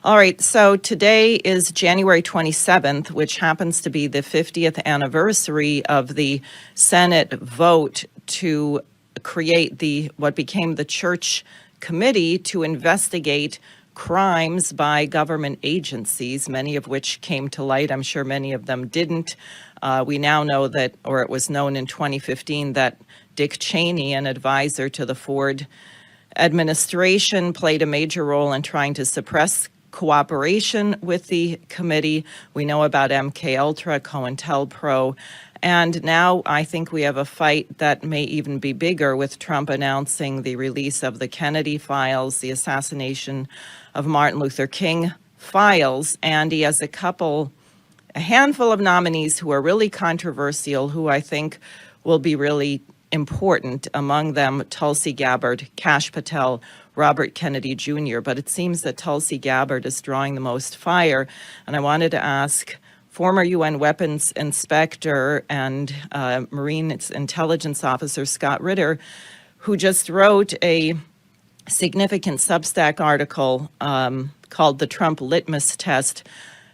All right, so today is January 27th, which happens to be the 50th anniversary of the Senate vote to create what became the Church Committee to investigate crimes by government agencies, many of which came to light. I'm sure many of them didn't. We now know that, or it was known in 2015, that Dick Cheney, an advisor to the Ford administration, played a major role in trying to suppress cooperation with the committee. We know about MK Ultra, COINTELPRO, and now I think we have a fight that may even be bigger, with Trump announcing the release of the Kennedy files, the assassination of Martin Luther King files, and he has a handful of nominees who are really controversial, who I think will be really important. Among them, Tulsi Gabbard, K Patel, Robert Kennedy Jr., but it seems that Tulsi Gabbard is drawing the most fire. And I wanted to ask former UN weapons inspector and Marine intelligence officer Scott Ritter, who just wrote a significant Substack article called The Trump Litmus Test,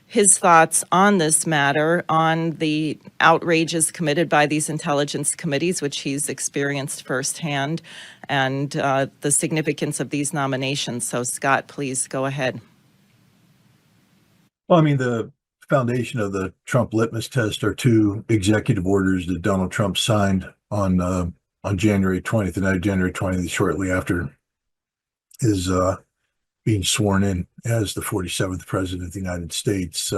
his thoughts on this matter, on the outrages committed by these intelligence committees, which he's experienced firsthand, and the significance of these nominations. So, Scott, please go ahead. Well, I mean, the foundation of the Trump litmus test are two executive orders that Donald Trump signed on January 20th, the night of January 20th, shortly after his being sworn in as the 47th president of the United States.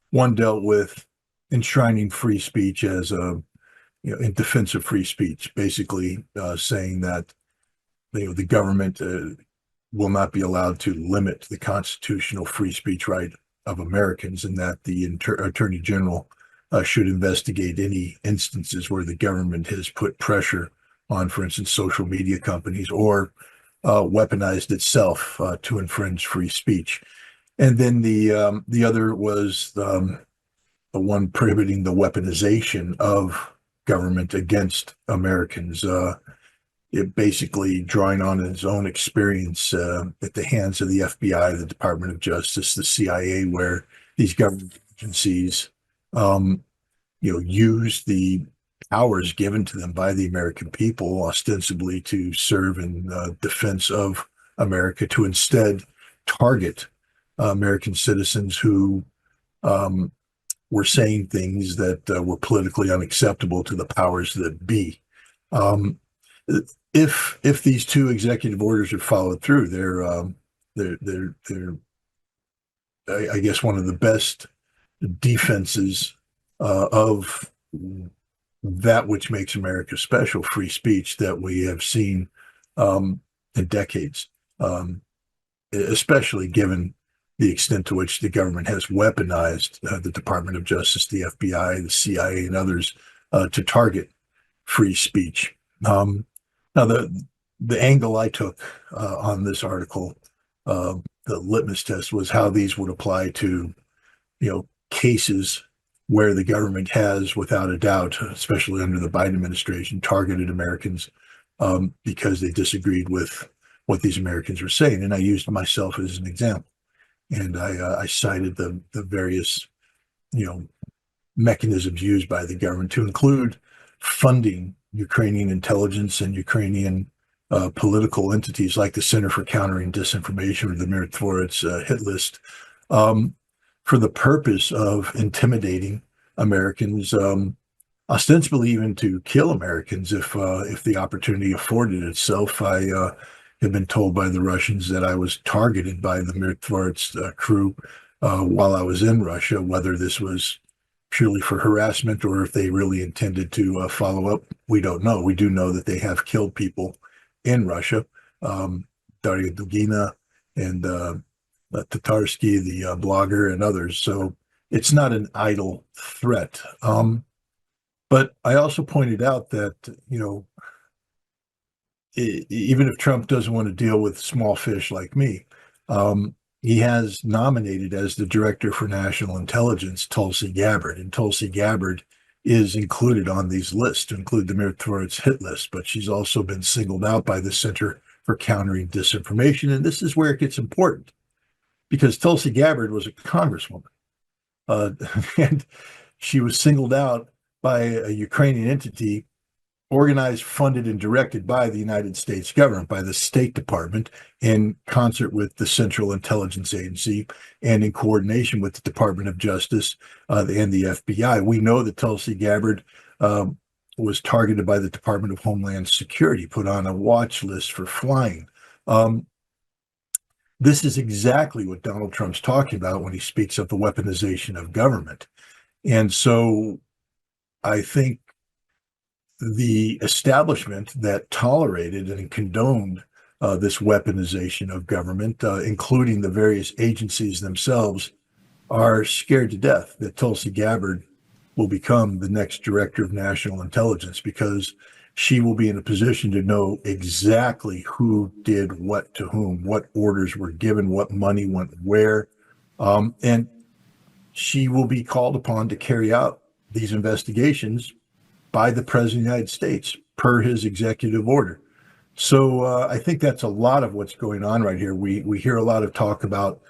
One dealt with enshrining free speech as in defense of free speech, basically saying that the government will not be allowed to limit the constitutional free speech right of Americans, and that the Attorney General should investigate any instances where the government has put pressure on, for instance, social media companies, or weaponized itself to infringe free speech. And then the other was the one prohibiting the weaponization of government against Americans. It basically drawing on his own experience at the hands of the FBI, the Department of Justice, the CIA, where these government agencies, use the powers given to them by the American people, ostensibly to serve in defense of America, to instead target American citizens who were saying things that were politically unacceptable to the powers that be. If these two executive orders are followed through, they're I guess one of the best defenses of that which makes America special, free speech, that we have seen in decades, especially given the extent to which the government has weaponized the Department of Justice, the FBI, the CIA, and others to target free speech. Now, the angle I took on this article, the litmus test, was how these would apply to, cases where the government has, without a doubt, especially under the Biden administration, targeted Americans because they disagreed with what these Americans were saying. And I used myself as an example. And I cited the various, mechanisms used by the government, to include funding Ukrainian intelligence and Ukrainian political entities like the Center for Countering Disinformation, or the Mirotvorets hit list, for the purpose of intimidating Americans, ostensibly even to kill Americans if the opportunity afforded itself. I had been told by the Russians that I was targeted by the Mirotvorets crew while I was in Russia. Whether this was purely for harassment or if they really intended to follow up, we don't know. We do know that they have killed people in Russia, Daria Dugina and Tatarsky, the blogger, and others. So it's not an idle threat. But I also pointed out that, even if Trump doesn't want to deal with small fish like me, he has nominated as the Director for National Intelligence Tulsi Gabbard, and Tulsi Gabbard is included on these lists, to include the Mirotvorets hit list, but she's also been singled out by the Center for Countering Disinformation, and this is where it gets important. because Tulsi Gabbard was a congresswoman, and she was singled out by a Ukrainian entity organized, funded, and directed by the United States government, by the State Department, in concert with the Central Intelligence Agency and in coordination with the Department of Justice and the FBI. We know that Tulsi Gabbard was targeted by the Department of Homeland Security, put on a watch list for flying. This is exactly what Donald Trump's talking about when he speaks of the weaponization of government. And so I think the establishment that tolerated and condoned this weaponization of government, including the various agencies themselves, are scared to death that Tulsi Gabbard will become the next director of national intelligence, because she will be in a position to know exactly who did what to whom, what orders were given, what money went where. And she will be called upon to carry out these investigations by the President of the United States per his executive order. So I think that's a lot of what's going on right here. We hear a lot of talk about,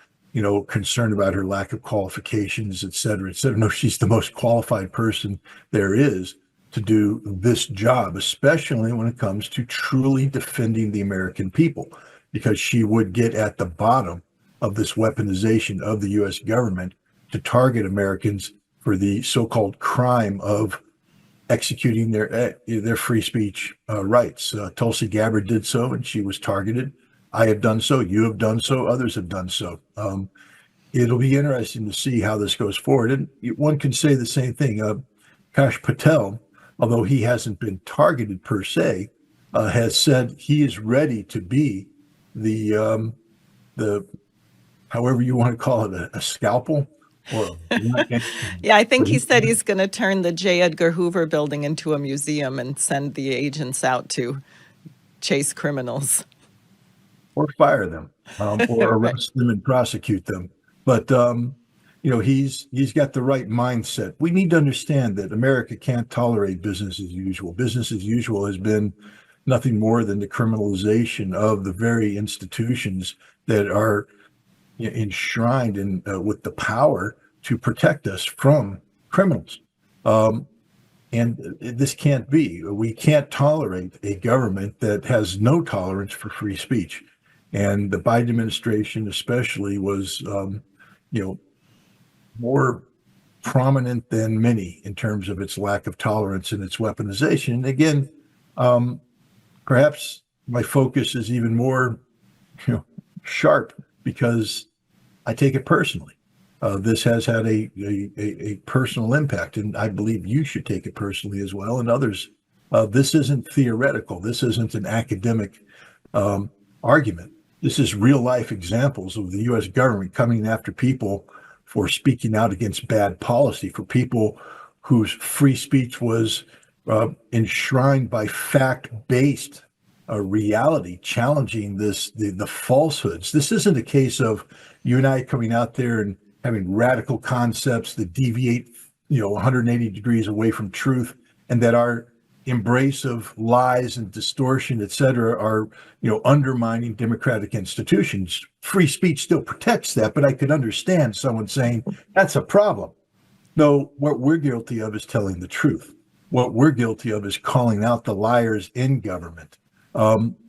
concern about her lack of qualifications, et cetera, et cetera. No, she's the most qualified person there is to do this job, especially when it comes to truly defending the American people, because she would get at the bottom of this weaponization of the U.S. government to target Americans for the so-called crime of executing their free speech rights. Tulsi Gabbard did so, and she was targeted. I have done so. You have done so. Others have done so. It'll be interesting to see how this goes forward. And one can say the same thing. K Patel, although he hasn't been targeted per se, has said he is ready to be the however you want to call it, a scalpel. Yeah, I think he said he's going to turn the J. Edgar Hoover building into a museum and send the agents out to chase criminals. Or fire them, or arrest them and prosecute them. But, he's got the right mindset. We need to understand that America can't tolerate business as usual. Business as usual has been nothing more than the criminalization of the very institutions that are enshrined in with the power to protect us from criminals. And this can't be. We can't tolerate a government that has no tolerance for free speech. And the Biden administration especially was, more prominent than many in terms of its lack of tolerance and its weaponization. And again, perhaps my focus is even more, sharp, because I take it personally. This has had a personal impact, and I believe you should take it personally as well, and others. This isn't theoretical. This isn't an academic argument. This is real life examples of the U.S. government coming after people for speaking out against bad policy, for whose free speech was enshrined by fact-based reality, challenging the falsehoods. This isn't a case of you and I coming out there and having radical concepts that deviate, 180 degrees away from truth, and that our embrace of lies and distortion, et cetera, are, undermining democratic institutions. Free speech still protects that, but I could understand someone saying that's a problem. No, what we're guilty of is telling the truth. What we're guilty of is calling out the liars in government,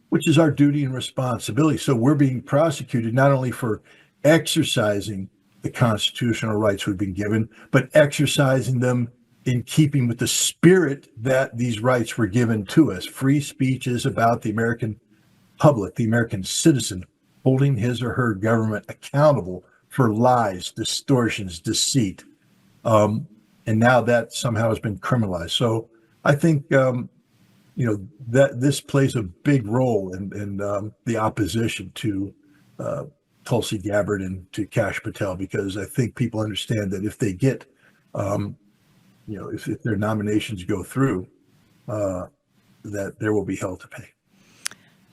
which is our duty and responsibility. So we're being prosecuted not only for exercising the constitutional rights we've been given, but exercising them in keeping with the spirit that these rights were given to us. Free speech is about the American public, the American citizen, holding his or her government accountable for lies, distortions, deceit. And now that somehow has been criminalized. So I think, that this plays a big role in the opposition to Tulsi Gabbard and to K Patel, because I think people understand that if they get, if their nominations go through, that there will be hell to pay.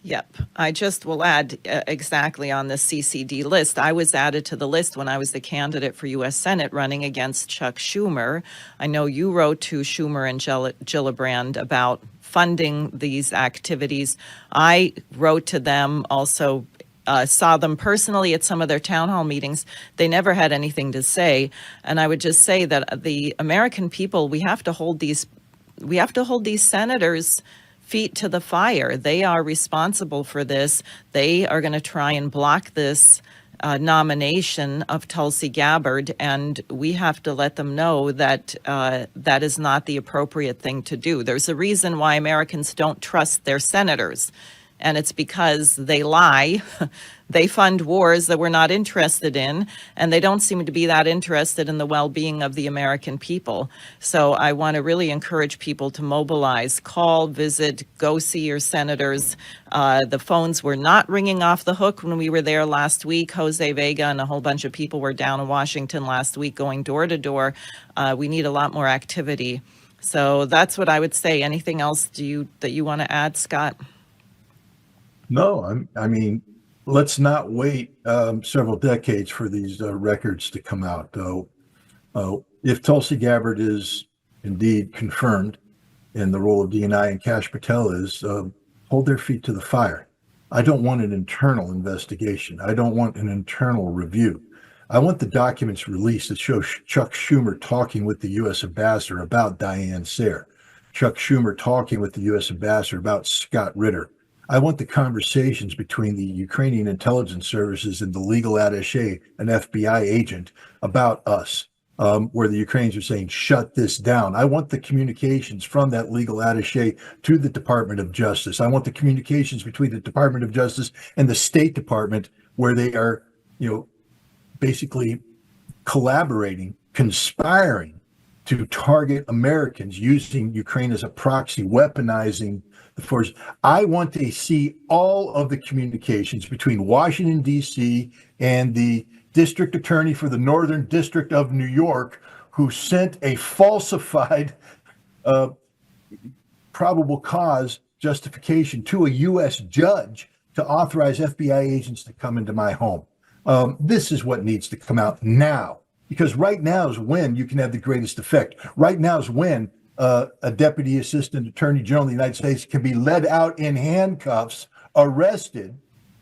Yep. I just will add exactly on the CCD list. I was added to the list when I was the candidate for U.S. Senate running against Chuck Schumer. I know you wrote to Schumer and Gillibrand about funding these activities. I wrote to them also saw them personally at some of their town hall meetings. They never had anything to say. And I would just say that the American people, we have to hold these senators' feet to the fire. They are responsible for this. They are going to try and block this nomination of Tulsi Gabbard, and we have to let them know that that is not the appropriate thing to do. There's a reason why Americans don't trust their senators, and it's because they lie. They fund wars that we're not interested in, and they don't seem to be that interested in the well-being of the American people. So I want to really encourage people to mobilize, call, visit, go see your senators. The phones were not ringing off the hook when we were there last week. Jose Vega and a whole bunch of people were down in Washington last week going door to door. We need a lot more activity. So that's what I would say. Anything else that you want to add, Scott? No, I mean, let's not wait several decades for these records to come out. If Tulsi Gabbard is indeed confirmed in the role of DNI and K Patel is, hold their feet to the fire. I don't want an internal investigation. I don't want an internal review. I want the documents released that show Chuck Schumer talking with the U.S. ambassador about Diane Sayre, Chuck Schumer talking with the U.S. ambassador about Scott Ritter. I want the conversations between the Ukrainian intelligence services and the legal attaché, an FBI agent, about us, where the Ukrainians are saying, shut this down. I want the communications from that legal attaché to the Department of Justice. I want the communications between the Department of Justice and the State Department, where they are, basically collaborating, conspiring to target Americans, using Ukraine as a proxy, weaponizing the force. I want to see all of the communications between Washington, D.C. and the district attorney for the Northern District of New York, who sent a falsified probable cause justification to a U.S. judge to authorize FBI agents to come into my home. This is what needs to come out now, because right now is when you can have the greatest effect. Right now is when a deputy assistant attorney general of the United States can be led out in handcuffs, arrested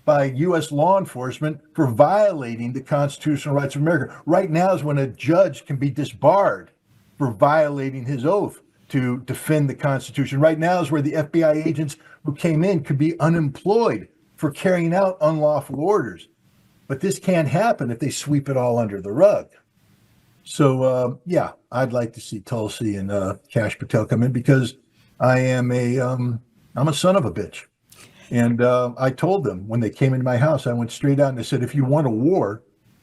by U.S. law enforcement for violating the constitutional rights of America. Right now is when a judge can be disbarred for violating his oath to defend the Constitution. Right now is where the FBI agents who came in could be unemployed for carrying out unlawful orders. But this can't happen if they sweep it all under the rug. So, yeah, I'd like to see Tulsi and K Patel come in, because I'm a son of a bitch. And I told them when they came into my house, I went straight out and I said, if you want a war,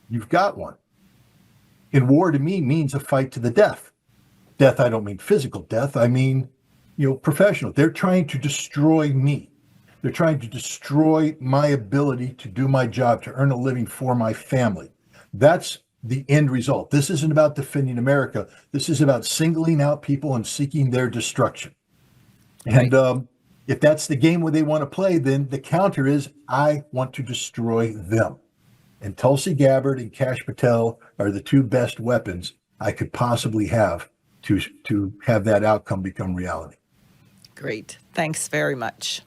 you've got one. And war to me means a fight to the death. Death, I don't mean physical death. I mean, professional. They're trying to destroy me. They're trying to destroy my ability to do my job, to earn a living for my family. That's the end result. This isn't about defending America. This is about singling out people and seeking their destruction. Right. And if that's the game where they want to play, then the counter is, I want to destroy them. And Tulsi Gabbard and K Patel are the two best weapons I could possibly have to have that outcome become reality. Great. Thanks very much.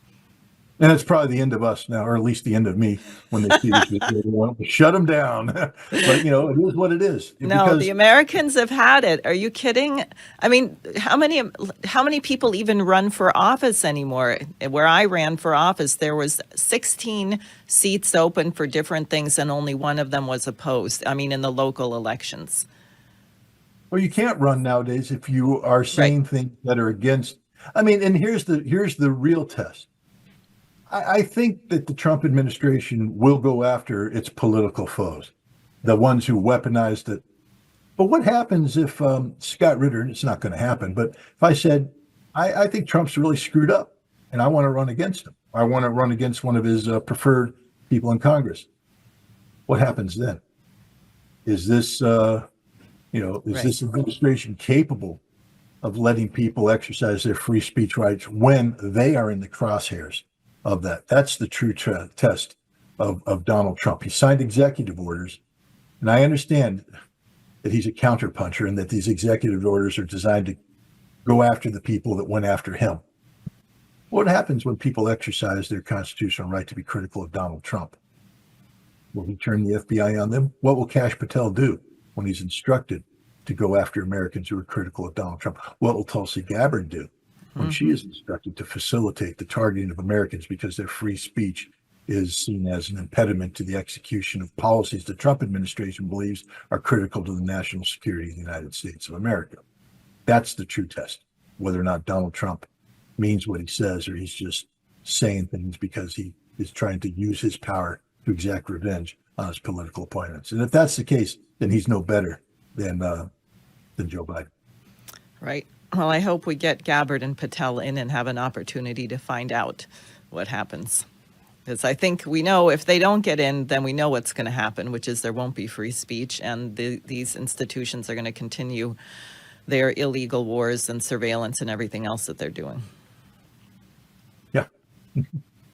And it's probably the end of us now, or at least the end of me, when they see this video. They want to shut them down. But, it is what it is. No, the Americans have had it. Are you kidding? I mean, how many people even run for office anymore? Where I ran for office, there was 16 seats open for different things, and only one of them was opposed. I mean, in the local elections. Well, you can't run nowadays if you are saying things that are against. I mean, and here's the real test. I think that the Trump administration will go after its political foes, the ones who weaponized it. But what happens if Scott Ritter, and it's not going to happen, but if I said, I think Trump's really screwed up and I want to run against him. I want to run against one of his preferred people in Congress. What happens then? Is this, this administration capable of letting people exercise their free speech rights when they are in the crosshairs of that? That's the true test of Donald Trump. He signed executive orders, and I understand that he's a counterpuncher and that these executive orders are designed to go after the people that went after him. What happens when people exercise their constitutional right to be critical of Donald Trump? Will he turn the FBI on them? What will K Patel do when he's instructed to go after Americans who are critical of Donald Trump? What will Tulsi Gabbard do when she is instructed to facilitate the targeting of Americans because their free speech is seen as an impediment to the execution of policies the Trump administration believes are critical to the national security of the United States of America? That's the true test, whether or not Donald Trump means what he says or he's just saying things because he is trying to use his power to exact revenge on his political opponents. And if that's the case, then he's no better than Joe Biden. Right. Well, I hope we get Gabbard and Patel in and have an opportunity to find out what happens. Because I think we know if they don't get in, then we know what's going to happen, which is there won't be free speech, and these institutions are going to continue their illegal wars and surveillance and everything else that they're doing. Yeah.